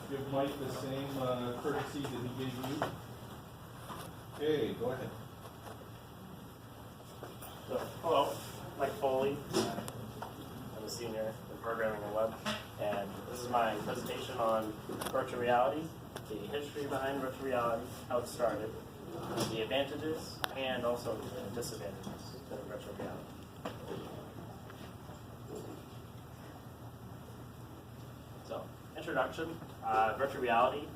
give Mike the same courtesy that he gave you. Okay, go ahead. So, hello, Mike Foley. I'm a senior in programming and web, and this is my presentation on virtual reality, the history behind virtual reality, how it started, the advantages, and also the disadvantages of virtual reality. So, introduction, virtual reality,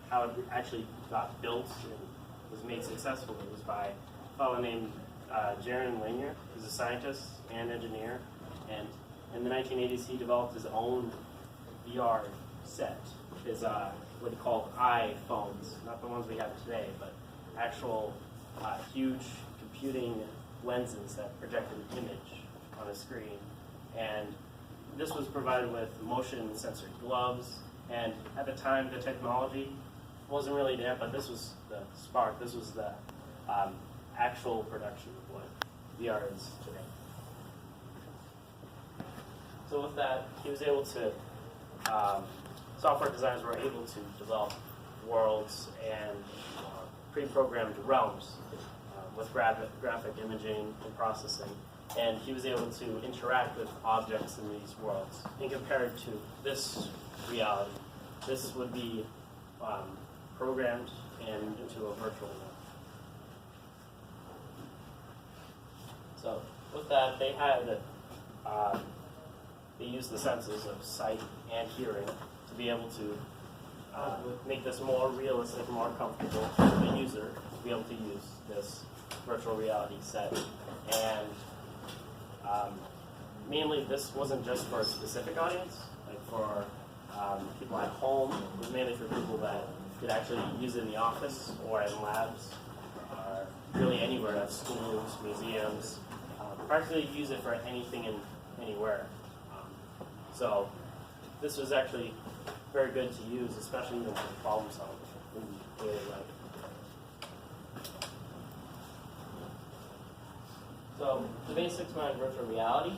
how it actually got built and was made successful. It was by a fellow named Jaron Lanier, who's a scientist and engineer, and in the 1980s he developed his own VR set, his what he called iPhones, not the ones we have today, but actual huge computing lenses that projected an image on a screen. And this was provided with motion sensor gloves, and at the time the technology wasn't really there, but this was the spark, this was the actual production of what VR is today. So with that, he was able to, software designers were able to develop worlds and pre-programmed realms with graphic imaging and processing. And he was able to interact with objects in these worlds. And compared to this reality, this would be programmed and into a virtual world. So with that, they had they used the senses of sight and hearing to be able to make this more realistic, more comfortable for the user to be able to use this virtual reality set. And mainly, this wasn't just for a specific audience, like for people at home. It was mainly for people that could actually use it in the office or in labs, or really anywhere at schools, museums. Practically use it for anything and anywhere. So this was actually very good to use, especially even for problem solving in daily life. So the basics behind virtual reality.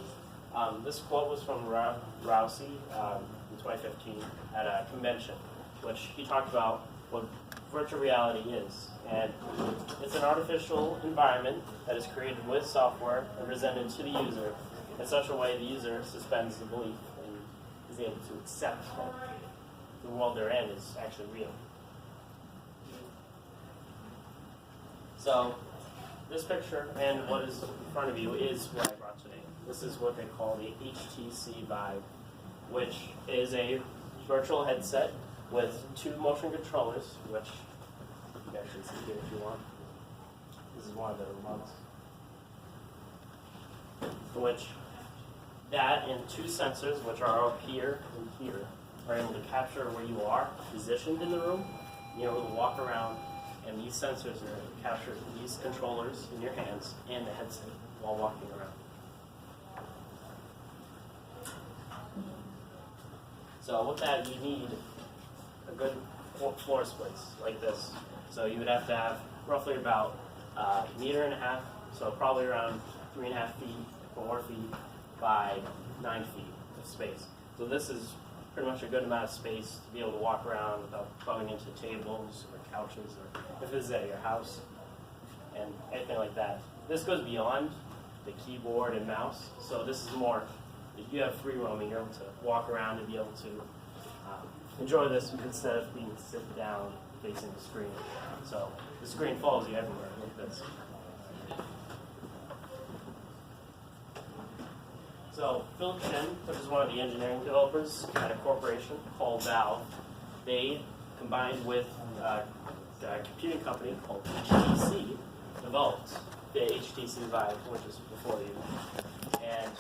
This quote was from Rousey in 2015 at a convention, which he talked about what virtual reality is. And it's an artificial environment that is created with software and presented to the user in such a way the user suspends the belief and is able to accept that the world they're in is actually real. So this picture and what is in front of you is what I brought today. This is what they call the HTC Vive, which is a virtual headset with 2 motion controllers, which you guys should see here if you want. This is one of the remotes. Which that and 2 sensors, which are up here and here, are able to capture where you are positioned in the room. You're able to walk around, and these sensors are able to capture these controllers in your hands and the headset while walking around. So with that, you need a good floor space like this. So you would have to have roughly about 1.5 meters, so probably around 3.5 feet, 4 feet by 9 feet of space. So this is pretty much a good amount of space to be able to walk around without bumping into tables or couches, or if this is at your house and anything like that. This goes beyond the keyboard and mouse, so this is more, if you have free roaming, you're able to walk around and be able to enjoy this instead of being sit down facing the screen. So the screen follows you everywhere like this. So Phil Chen, which is one of the engineering developers at a corporation called Valve, they combined with a computing company called HTC, developed the HTC Vive, which is before you, and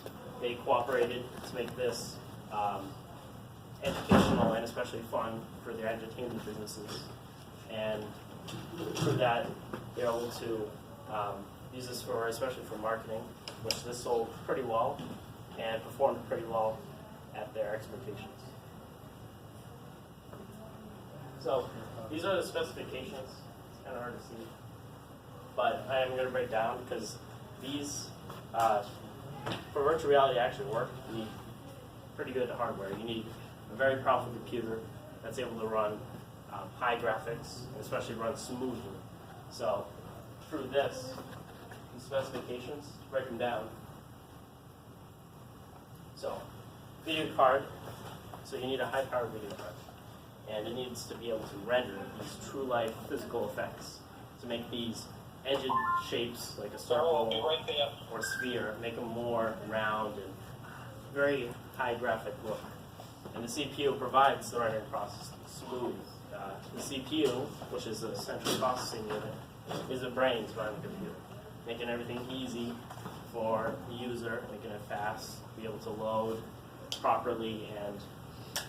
they cooperated to make this educational and especially fun for their entertainment businesses. And for that, they're able to use this for, especially for marketing, which this sold pretty well and performed pretty well at their expectations. So these are the specifications. It's kind of hard to see, but I am going to break down because these, for virtual reality to actually work, you need pretty good hardware. You need a very powerful computer, that's able to run high graphics, and especially run smoothly. So through this, the specifications, write them down. So video card, so you need a high-powered video card. And it needs to be able to render these true-life physical effects to make these edged shapes like a circle or sphere, make them more round and very high graphic look. And the CPU provides the rendering process to be smooth. The CPU, which is the central processing unit, is the brains behind the computer, making everything easy for the user, making it fast, be able to load properly and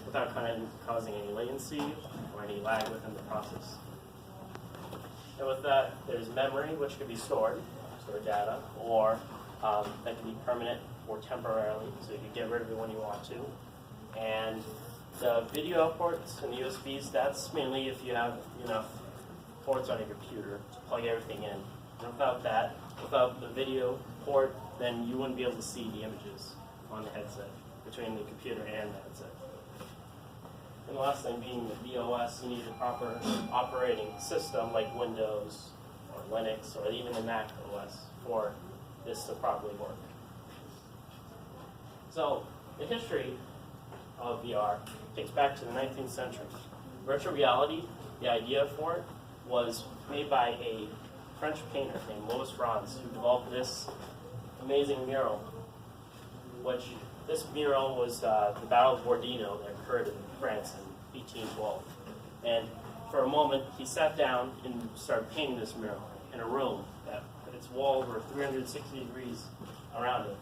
without causing any latency or any lag within the process. And with that, there's memory, which can be stored data, or that can be permanent or temporarily, so you can get rid of it when you want to. And the video outputs and USBs, that's mainly if you have enough ports on your computer to plug everything in. And without that, without the video port, then you wouldn't be able to see the images on the headset, between the computer and the headset. And the last thing being the OS, you need a proper operating system like Windows or Linux or even the Mac OS for this to properly work. So the history of VR takes back to the 19th century. Virtual reality, the idea for it, was made by a French painter named Louis Franz, who developed this amazing mural, which this mural was the Battle of Borodino that occurred in France in 1812. And for a moment, he sat down and started painting this mural in a room that its walls were 360 degrees around it.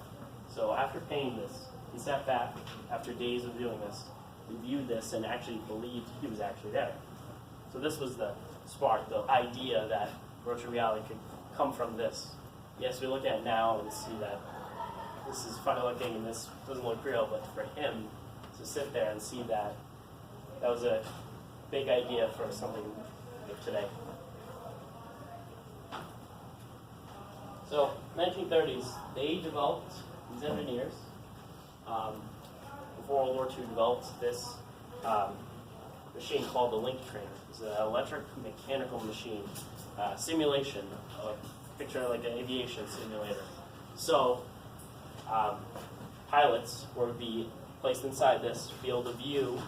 So after painting this, he sat back after days of doing this, reviewed this, and actually believed he was actually there. So this was the spark, the idea that virtual reality could come from this. Yes, we look at it now and see that this is funny looking and this doesn't look real, but for him to sit there and see that, that was a big idea for something like today. So, 1930s, they developed, these engineers, before World War II, developed this machine called the Link Trainer. It's an electric mechanical machine, simulation, picture like an aviation simulator. So, pilots would be placed inside this field of view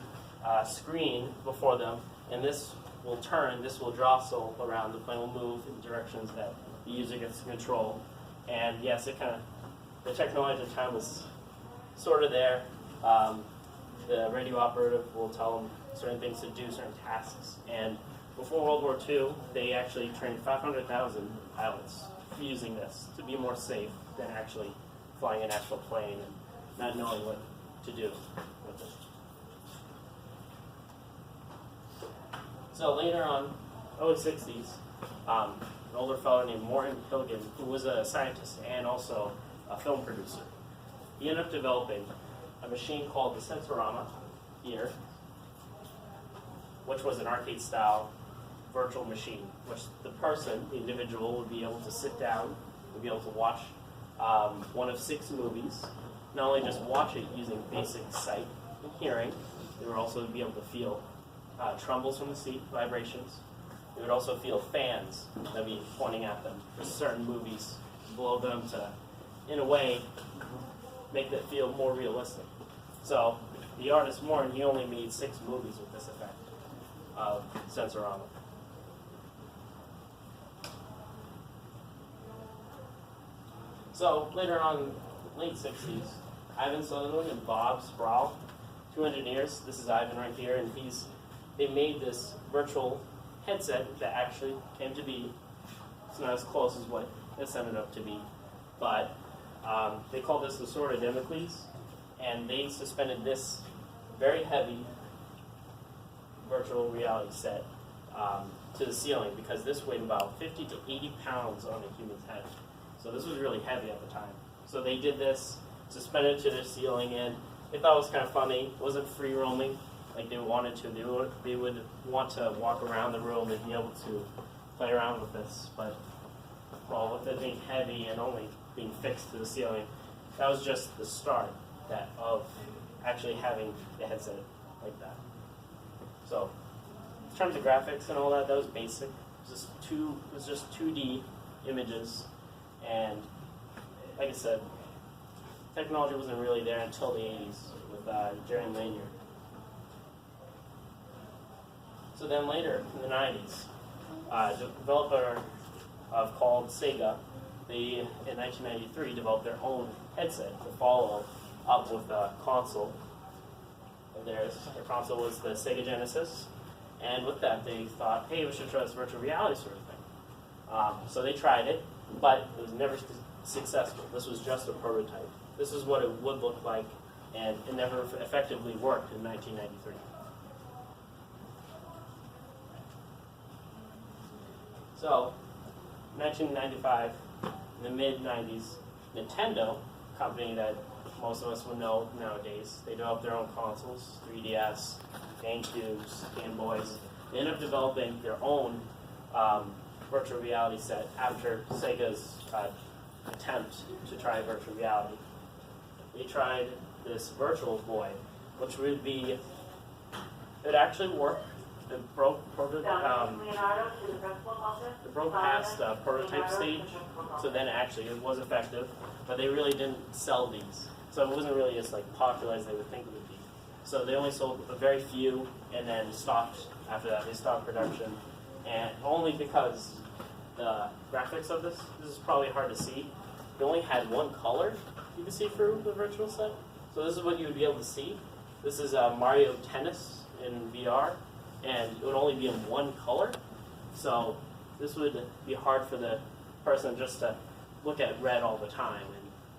screen before them, and this will turn, this will jostle around, the plane will move in directions that the user gets to control. And yes, it the technology at the time was sort of there. The radio operative will tell them certain things to do, certain tasks. And before World War II, they actually trained 500,000 pilots using this to be more safe than actually flying an actual plane and not knowing what to do with it. So later on, early 60s, an older fellow named Morton Hilgen, who was a scientist and also a film producer, he ended up developing a machine called the Sensorama here, which was an arcade-style virtual machine, which the person, the individual, would be able to sit down, would be able to watch one of 6 movies, not only just watch it using basic sight and hearing, they would also be able to feel trembles from the seat, vibrations. They would also feel fans that would be pointing at them for certain movies, blow them to, in a way, make it feel more realistic. So the artist Morton, he only made 6 movies with this effect of Sensorama. So later on, late 60s, Ivan Sutherland and Bob Sproul, 2 engineers, this is Ivan right here, and they made this virtual headset that actually came to be. It's not as close as what this ended up to be, but they called this the Sword of Damocles, and they suspended this very heavy virtual reality set to the ceiling, because this weighed about 50 to 80 pounds on a human's head. So this was really heavy at the time. So they did this, suspended it to their ceiling, and they thought it was kind of funny. It wasn't free roaming like they wanted to. They would want to walk around the room and be able to play around with this. But, well, with it being heavy and only being fixed to the ceiling, that was just the start of actually having the headset like that. So in terms of graphics and all that, that was basic. It was just 2D images, and like I said, technology wasn't really there until the 80s with Jaron Lanier. So then later, in the 90s, a developer called Sega, they, in 1993, developed their own headset to follow up with a console of theirs. Their console was the Sega Genesis, and with that they thought, hey, we should try this virtual reality sort of thing. So they tried it, but it was never successful. This was just a prototype. This is what it would look like, and it never effectively worked in 1993. So, 1995, in the mid-90s, Nintendo, a company that most of us would know nowadays, they developed their own consoles, 3DS, GameCubes, Game Boys. They ended up developing their own virtual reality set after Sega's attempt to try virtual reality. They tried this Virtual Boy, which would be, it actually worked. It broke past prototype stage, so then actually it was effective, but they really didn't sell these. So it wasn't really as popular as they would think it would be. So they only sold a very few and then stopped after that. They stopped production, and only because the graphics of this is probably hard to see. They only had one color you could see through the virtual set. So this is what you would be able to see. This is Mario Tennis in VR. And it would only be in one color, so this would be hard for the person just to look at red all the time,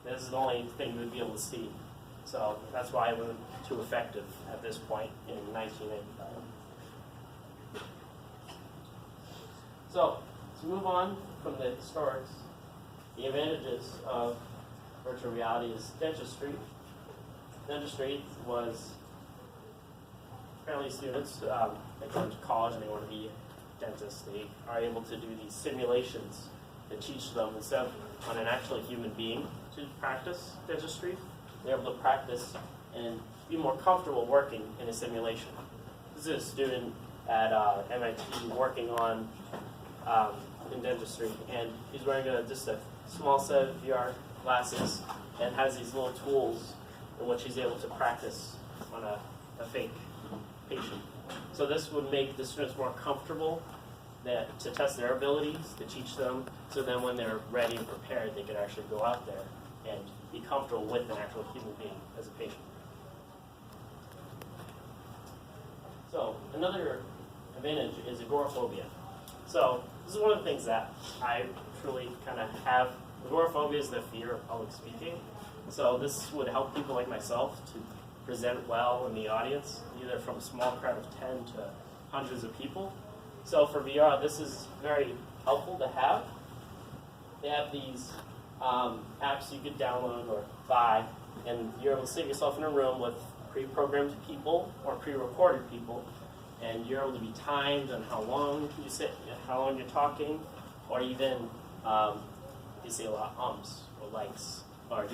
and this is the only thing you would be able to see. So that's why it wasn't too effective at this point in 1995. So to move on from the historics, the advantages of virtual reality is dentistry. Dentistry was apparently students that go to college and they want to be dentists, they are able to do these simulations that teach them, instead of on an actual human being to practice dentistry, they're able to practice and be more comfortable working in a simulation. This is a student at MIT working on in dentistry, and he's wearing just a small set of VR glasses and has these little tools in which he's able to practice on a fake patient. So this would make the students more comfortable to test their abilities, to teach them, so then when they're ready and prepared, they could actually go out there and be comfortable with an actual human being as a patient. So another advantage is agoraphobia. So this is one of the things that I truly kind of have. Agoraphobia is the fear of public speaking. So this would help people like myself to present well in the audience, either from a small crowd of 10 to hundreds of people. So for VR, this is very helpful to have. They have these apps you could download or buy, and you're able to sit yourself in a room with pre-programmed people or pre-recorded people, and you're able to be timed on how long you sit, how long you're talking, or even you say a lot of ums or likes, or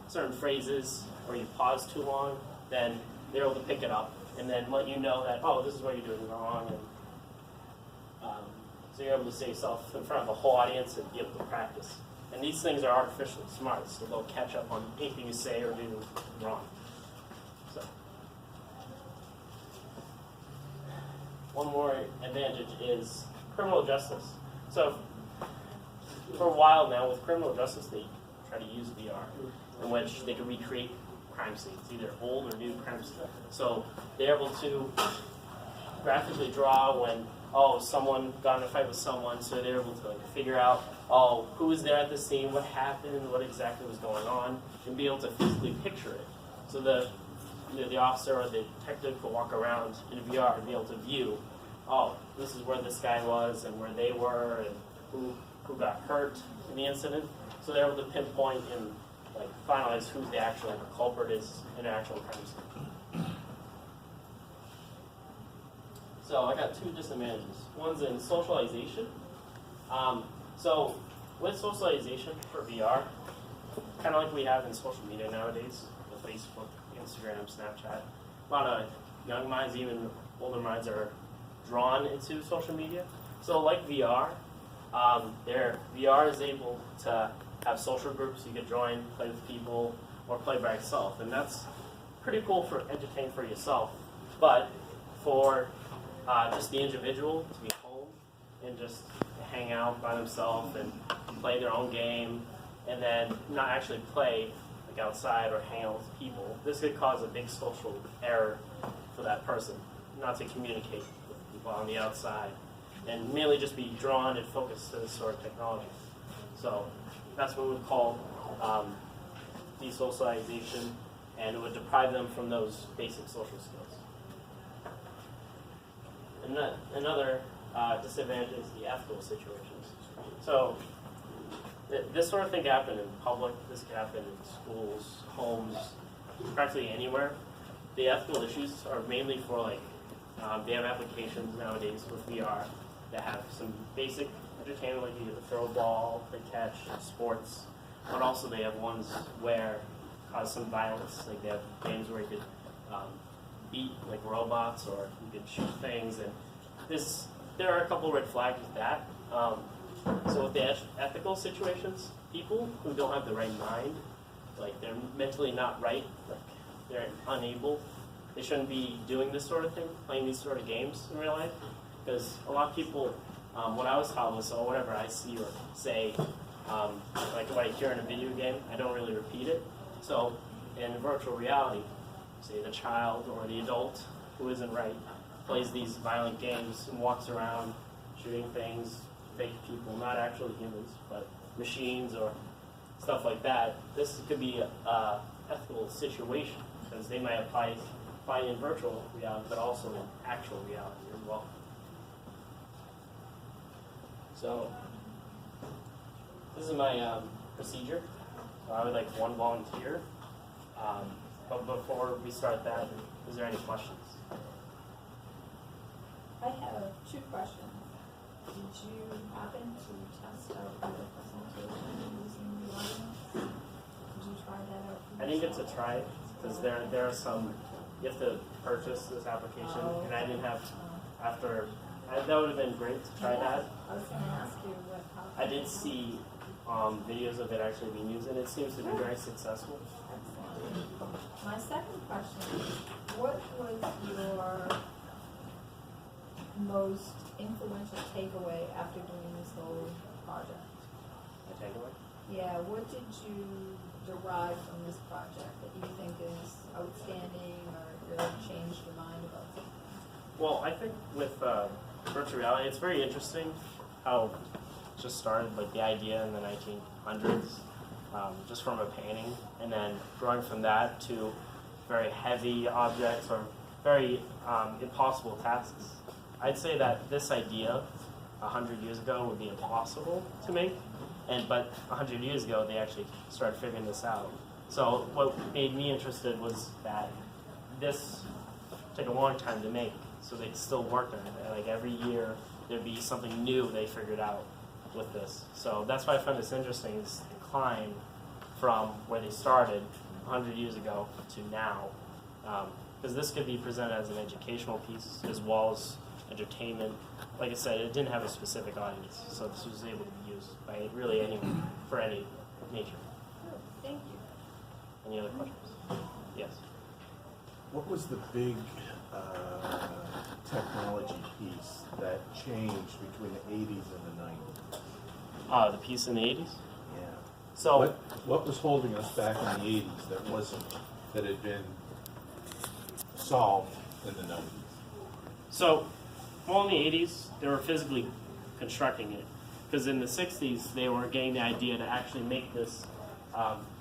certain phrases, or you pause too long, then they're able to pick it up and then let you know that, oh, this is what you're doing wrong. And so you're able to say yourself in front of a whole audience and be able to practice. And these things are artificially smart, so they'll catch up on anything you say or do wrong. So one more advantage is criminal justice. So for a while now, with criminal justice, they try to use VR, in which they can recreate crime scenes, either old or new crime scenes. So they're able to graphically draw when, someone got in a fight with someone, so they're able to figure out, who was there at the scene, what happened, what exactly was going on, and be able to physically picture it. So the officer or the detective could walk around in VR and be able to view, this is where this guy was and where they were and who got hurt in the incident. So they're able to pinpoint and finalize who the actual culprit is in an actual crime scene. So I got two disadvantages. One's in socialization. So with socialization for VR, kind of like we have in social media nowadays, with Facebook, Instagram, Snapchat, a lot of young minds, even older minds, are drawn into social media. So like VR, VR is able to have social groups you can join, play with people, or play by yourself, and that's pretty cool for entertaining for yourself. But for just the individual to be home and just hang out by themselves and play their own game, and then not actually play like outside or hang out with people, this could cause a big social error for that person, not to communicate with people on the outside, and merely just be drawn and focused to this sort of technology. So that's what we would call desocialization, and it would deprive them from those basic social skills. And another disadvantage is the ethical situations. So this sort of thing can happen in public, this can happen in schools, homes, practically anywhere. The ethical issues are mainly for like, they have applications nowadays with VR that have some basic entertainment, like you throw a ball, play catch, sports, but also they have ones where cause some violence, like they have games where you could beat like robots, or you could shoot things, and there are a couple red flags with that. So with the ethical situations, people who don't have the right mind, like they're mentally not right, like they're unable, they shouldn't be doing this sort of thing, playing these sort of games in real life, because a lot of people, what I was taught was, whatever I see or say, like what I hear in a video game, I don't really repeat it. So in virtual reality, say the child or the adult who isn't right plays these violent games and walks around shooting things, fake people, not actually humans, but machines or stuff like that. This could be an ethical situation, because they might apply in virtual reality, but also in actual reality as well. So this is my procedure. So I would like one volunteer. But before we start that, is there any questions? I have two questions. Did you happen to test out the presentation using the audience? Did you try that out? I didn't get to try it because there are some, you have to purchase this application, and I didn't have, that would have been great to try that. I was going to ask you how. I did see videos of it actually being used, and it seems to be very successful. Excellent. My second question is, what was your most influential takeaway after doing this whole project? The takeaway? Yeah, what did you derive from this project that you think is outstanding or really changed your mind about something? Well, I think with virtual reality, it's very interesting how it just started, like the idea in the 1900s, just from a painting, and then growing from that to very heavy objects or very impossible tasks. I'd say that this idea 100 years ago would be impossible to make, but 100 years ago they actually started figuring this out. So what made me interested was that this took a long time to make, so they still work on it. Like every year there'd be something new they figured out with this. So that's why I find this interesting, is the climb from where they started 100 years ago to now. Because this could be presented as an educational piece as well as entertainment. Like I said, it didn't have a specific audience, so this was able to be used by really anyone for any nature. Good, thank you. Any other questions? Yes. What was the big technology piece that changed between the 80s and the 90s? The piece in the 80s? Yeah. So What was holding us back in the 80s that had been solved in the 90s? So, well, in the 80s, they were physically constructing it. Because in the 60s, they were getting the idea to actually make this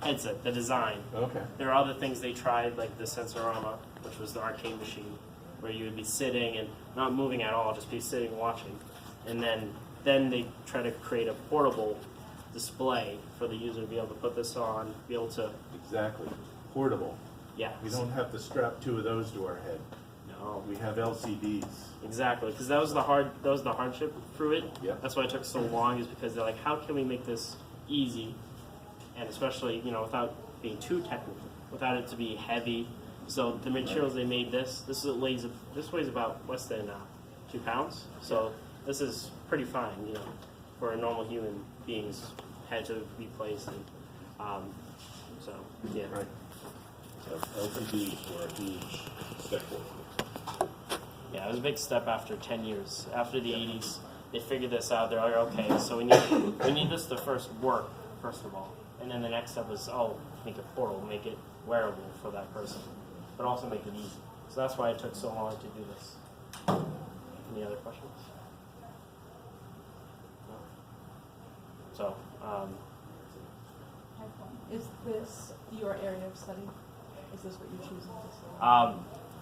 headset, the design. Okay. There are other things they tried, like the Sensorama, which was the arcade machine, where you would be sitting and not moving at all, just be sitting and watching. And then they try to create a portable display for the user to be able to put this on, be able to... Exactly. Portable. Yeah. We don't have to strap two of those to our head. No. We have LCDs. Exactly, because that was the hardship through it. Yep. That's why it took so long, is because they're like, how can we make this easy, and especially without being too technical, without it to be heavy, So the materials they made this weighs about less than 2 pounds. So this is pretty fine, you know, for a normal human being's head to be placed. And so yeah. Right. So LCDs were a huge step forward. Yeah, it was a big step after 10 years. After the 80s, they figured this out. They're like, okay, so we need this to first work, first of all. And then the next step was, make it portable, make it wearable for that person, but also make it easy. So that's why it took so long to do this. Any other questions? No? So, Is this your area of study? Is this what you're choosing to study?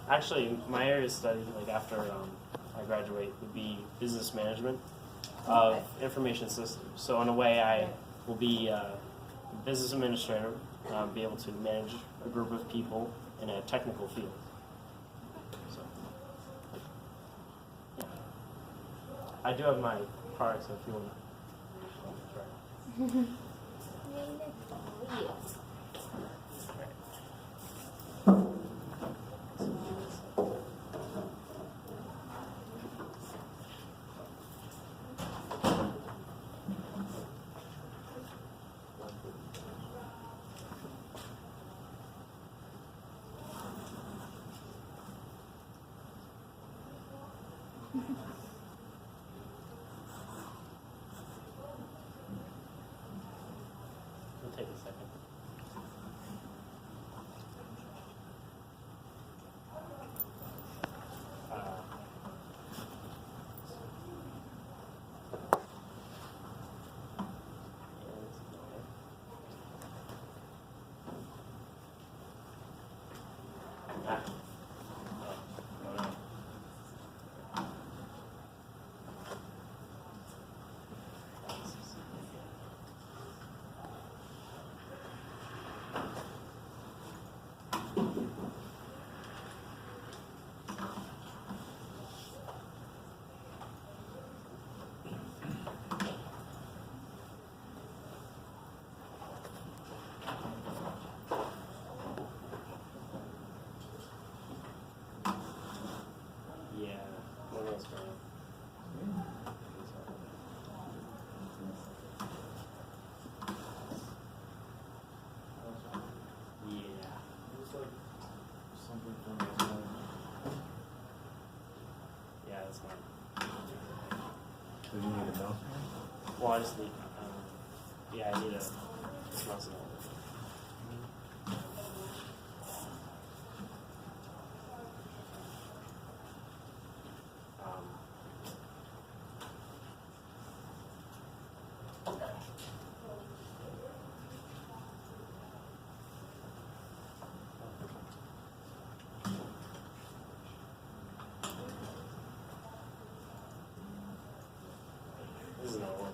actually, my area of study, like after I graduate, would be business management of information systems. So in a way, I will be a business administrator, be able to manage a group of people in a technical field. So, yeah. I do have my products if you want to try. It'll take a second. Yeah, that's fine. So you need a mouse? Well, I just need, I need a mouse. This is not working.